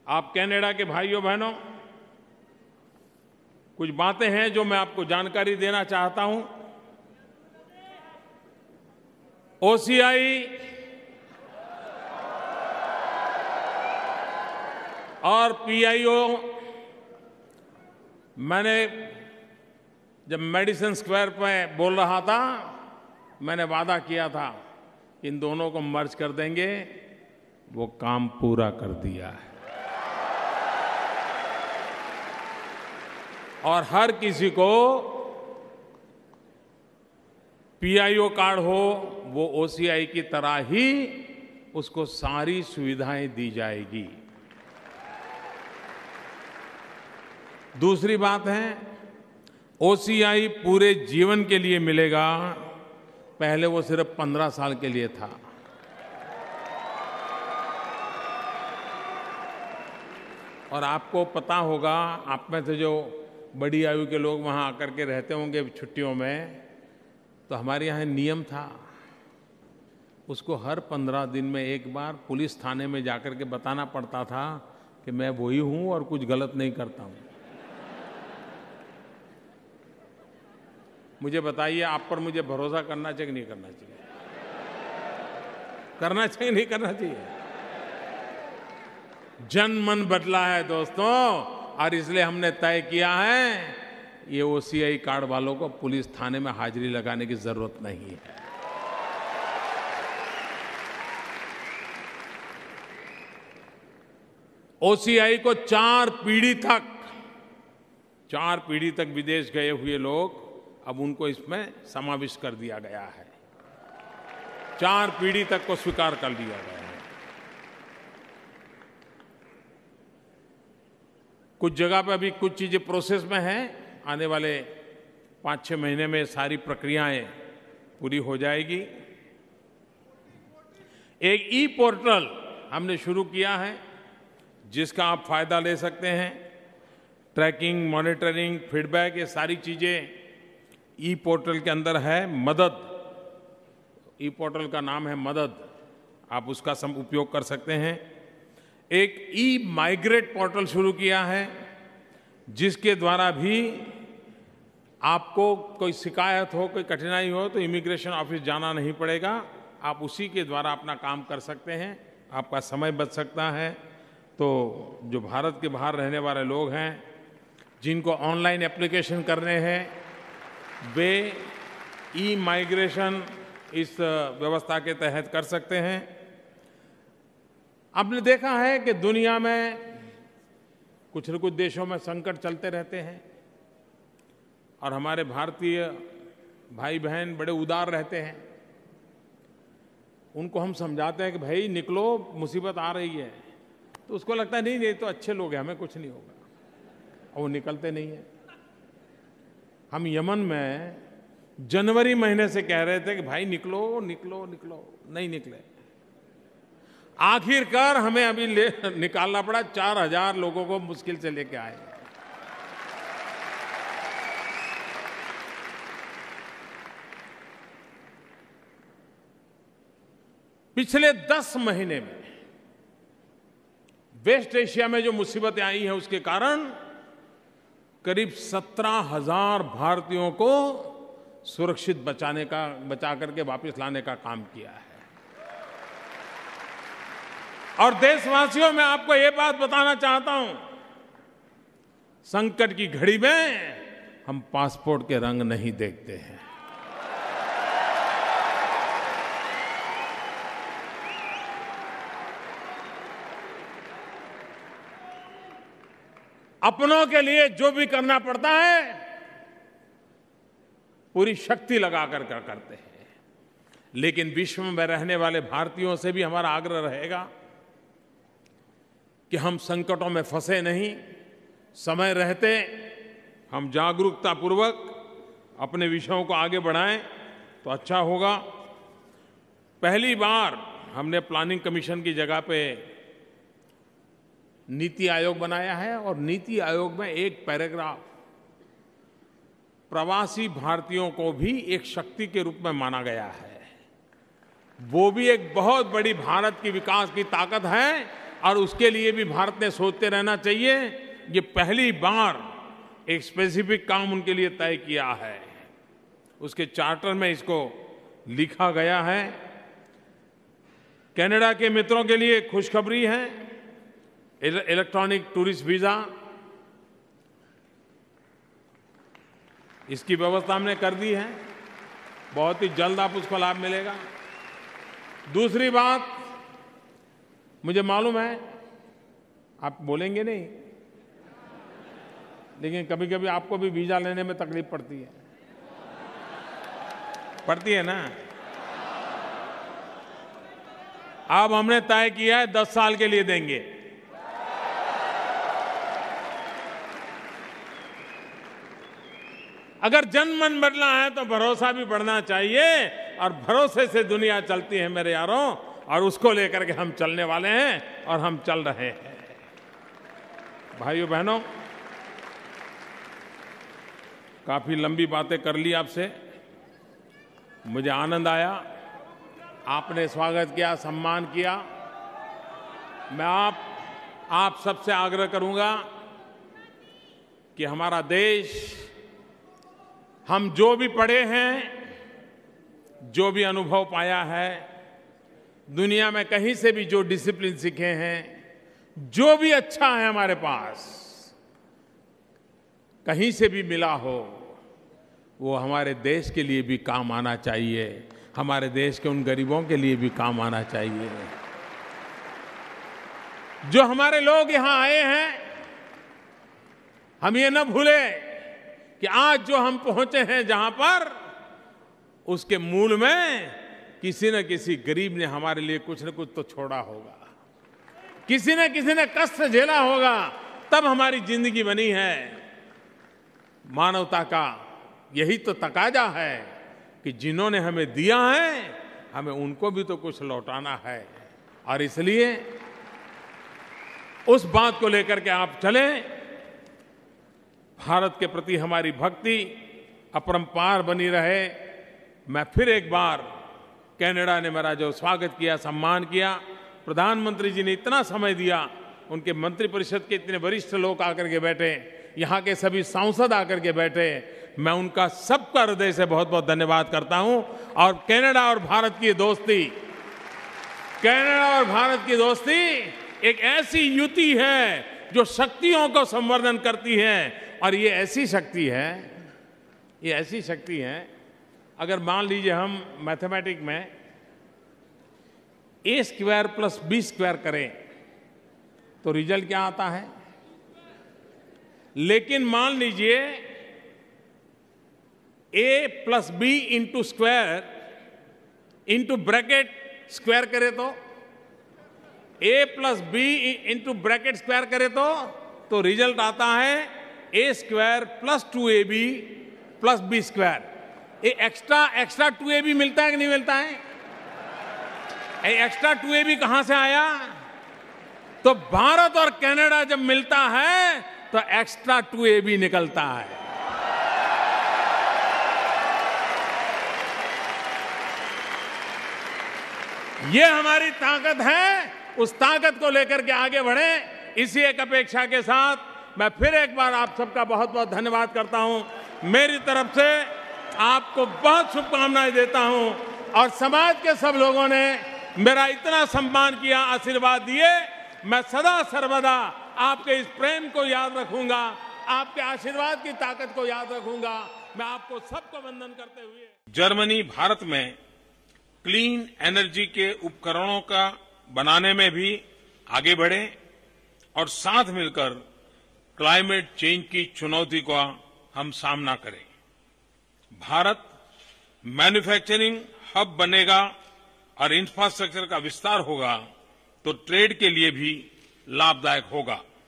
आप कनाडा के भाइयों बहनों, कुछ बातें हैं जो मैं आपको जानकारी देना चाहता हूं। ओसीआई और पीआईओ, मैंने जब मेडिसिन स्क्वायर पे बोल रहा था, मैंने वादा किया था कि इन दोनों को मर्ज कर देंगे। वो काम पूरा कर दिया है और हर किसी को पीआईओ कार्ड हो, वो ओसीआई की तरह ही उसको सारी सुविधाएं दी जाएगी। दूसरी बात है, ओसीआई पूरे जीवन के लिए मिलेगा। पहले वो सिर्फ 15 साल के लिए था। और आपको पता होगा, आप में से जो बड़ी आयु के लोग वहाँ आकर के रहते होंगे छुट्टियों में, तो हमारे यहाँ नियम था, उसको हर 15 दिन में एक बार पुलिस थाने में जाकर के बताना पड़ता था कि मैं वही हूँ और कुछ गलत नहीं करता हूँ। मुझे बताइए, आप पर मुझे भरोसा करना चाहिए कि नहीं करना चाहिए? करना चाहिए नहीं करना चाहिए? जन मन बदला है दोस्तों, और इसलिए हमने तय किया है ये ओसीआई कार्ड वालों को पुलिस थाने में हाजिरी लगाने की जरूरत नहीं है। ओसीआई को 4 पीढ़ी तक विदेश गए हुए लोग, अब उनको इसमें समाविष्ट कर दिया गया है। 4 पीढ़ी तक को स्वीकार कर लिया गया है। कुछ जगह पे अभी कुछ चीजें प्रोसेस में हैं। आने वाले 5-6 महीने में सारी प्रक्रियाएं पूरी हो जाएगी। एक ई पोर्टल हमने शुरू किया है जिसका आप फायदा ले सकते हैं। ट्रैकिंग, मॉनिटरिंग, फीडबैक, ये सारी चीजें ई पोर्टल के अंदर है। मदद, ई पोर्टल का नाम है मदद, आप उसका उपयोग कर सकते हैं। एक ई माइग्रेट पोर्टल शुरू किया है जिसके द्वारा भी आपको कोई शिकायत हो, कोई कठिनाई हो तो इमिग्रेशन ऑफिस जाना नहीं पड़ेगा। आप उसी के द्वारा अपना काम कर सकते हैं, आपका समय बच सकता है। तो जो भारत के बाहर रहने वाले लोग हैं, जिनको ऑनलाइन एप्लीकेशन करने हैं, वे ई माइग्रेशन इस व्यवस्था के तहत कर सकते हैं। आपने देखा है कि दुनिया में कुछ न कुछ देशों में संकट चलते रहते हैं और हमारे भारतीय भाई बहन बड़े उदार रहते हैं। उनको हम समझाते हैं कि भाई निकलो, मुसीबत आ रही है, तो उसको लगता है नहीं, ये तो अच्छे लोग हैं, हमें कुछ नहीं होगा, और वो निकलते नहीं हैं। हम यमन में जनवरी महीने से कह रहे थे कि भाई निकलो निकलो निकलो, नहीं निकले। आखिरकार हमें अभी निकालना पड़ा, 4000 लोगों को मुश्किल से लेके आए। पिछले 10 महीने में वेस्ट एशिया में जो मुसीबतें आई हैं, उसके कारण करीब 17,000 भारतीयों को सुरक्षित बचा करके वापस लाने का काम किया है। और देशवासियों, मैं आपको ये बात बताना चाहता हूं, संकट की घड़ी में हम पासपोर्ट के रंग नहीं देखते हैं। अपनों के लिए जो भी करना पड़ता है, पूरी शक्ति लगाकर करते हैं। लेकिन विश्व में रहने वाले भारतीयों से भी हमारा आग्रह रहेगा कि हम संकटों में फंसे नहीं, समय रहते हम जागरूकतापूर्वक अपने विषयों को आगे बढ़ाएं तो अच्छा होगा। पहली बार हमने प्लानिंग कमीशन की जगह पे नीति आयोग बनाया है और नीति आयोग में एक पैराग्राफ प्रवासी भारतीयों को भी एक शक्ति के रूप में माना गया है। वो भी एक बहुत बड़ी भारत की विकास की ताकत है और उसके लिए भी भारत ने सोचते रहना चाहिए। ये पहली बार एक स्पेसिफिक काम उनके लिए तय किया है, उसके चार्टर में इसको लिखा गया है। कनाडा के मित्रों के लिए खुशखबरी है, इलेक्ट्रॉनिक टूरिस्ट वीजा इसकी व्यवस्था हमने कर दी है, बहुत ही जल्द आप उसको लाभ मिलेगा। दूसरी बात, मुझे मालूम है आप बोलेंगे नहीं, लेकिन कभी-कभी आपको भी वीजा लेने में तकलीफ पड़ती है ना। अब हमने तय किया है 10 साल के लिए देंगे। अगर जनमन बढ़ना है तो भरोसा भी बढ़ना चाहिए, और भरोसे से दुनिया चलती है मेरे यारों, और उसको लेकर के हम चलने वाले हैं और हम चल रहे हैं। भाइयों बहनों, काफी लंबी बातें कर ली आपसे, मुझे आनंद आया, आपने स्वागत किया, सम्मान किया। मैं आप सबसे आग्रह करूंगा कि हमारा देश, हम जो भी पढ़े हैं, जो भी अनुभव पाया है, दुनिया में कहीं से भी जो डिसिप्लिन सीखे हैं, जो भी अच्छा है हमारे पास, कहीं से भी मिला हो, वो हमारे देश के लिए भी काम आना चाहिए, हमारे देश के उन गरीबों के लिए भी काम आना चाहिए। जो हमारे लोग यहां आए हैं, हम ये न भूलें कि आज जो हम पहुंचे हैं जहां पर, उसके मूल में किसी न किसी गरीब ने हमारे लिए कुछ न कुछ तो छोड़ा होगा, किसी ने कष्ट झेला होगा, तब हमारी जिंदगी बनी है। मानवता का यही तो तकाजा है कि जिन्होंने हमें दिया है, हमें उनको भी तो कुछ लौटाना है। और इसलिए उस बात को लेकर के आप चलें। भारत के प्रति हमारी भक्ति अपरंपार बनी रहे। मैं फिर एक बार, कनाडा ने मेरा जो स्वागत किया, सम्मान किया, प्रधानमंत्री जी ने इतना समय दिया, उनके मंत्रिपरिषद के इतने वरिष्ठ लोग आकर के बैठे, यहाँ के सभी सांसद आकर के बैठे, मैं उनका सबका हृदय से बहुत बहुत धन्यवाद करता हूं। और कनाडा और भारत की दोस्ती, कनाडा और भारत की दोस्ती एक ऐसी युति है जो शक्तियों को संवर्धन करती है। और ये ऐसी शक्ति है, अगर मान लीजिए हम मैथमेटिक्स में a² + b² करें तो रिजल्ट क्या आता है। लेकिन मान लीजिए a + b × square into bracket square करे तो, a + b × ब्रैकेट स्क्वायर करे तो रिजल्ट आता है a² + 2ab + b²। ये एक्स्ट्रा 2ab मिलता है कि नहीं मिलता है? एक्स्ट्रा 2ab कहां से आया? तो भारत और कनाडा जब मिलता है तो एक्स्ट्रा 2ab निकलता है। ये हमारी ताकत है, उस ताकत को लेकर के आगे बढ़े। इसी एक अपेक्षा के साथ मैं फिर एक बार आप सबका बहुत बहुत धन्यवाद करता हूं। मेरी तरफ से आपको बहुत शुभकामनाएं देता हूं। और समाज के सब लोगों ने मेरा इतना सम्मान किया, आशीर्वाद दिए, मैं सदा सर्वदा आपके इस प्रेम को याद रखूंगा, आपके आशीर्वाद की ताकत को याद रखूंगा। मैं आपको सबको वंदन करते हुए, जर्मनी भारत में क्लीन एनर्जी के उपकरणों का बनाने में भी आगे बढ़े और साथ मिलकर क्लाइमेट चेंज की चुनौती का हम सामना करें। भारत मैन्युफैक्चरिंग हब बनेगा और इंफ्रास्ट्रक्चर का विस्तार होगा तो ट्रेड के लिए भी लाभदायक होगा।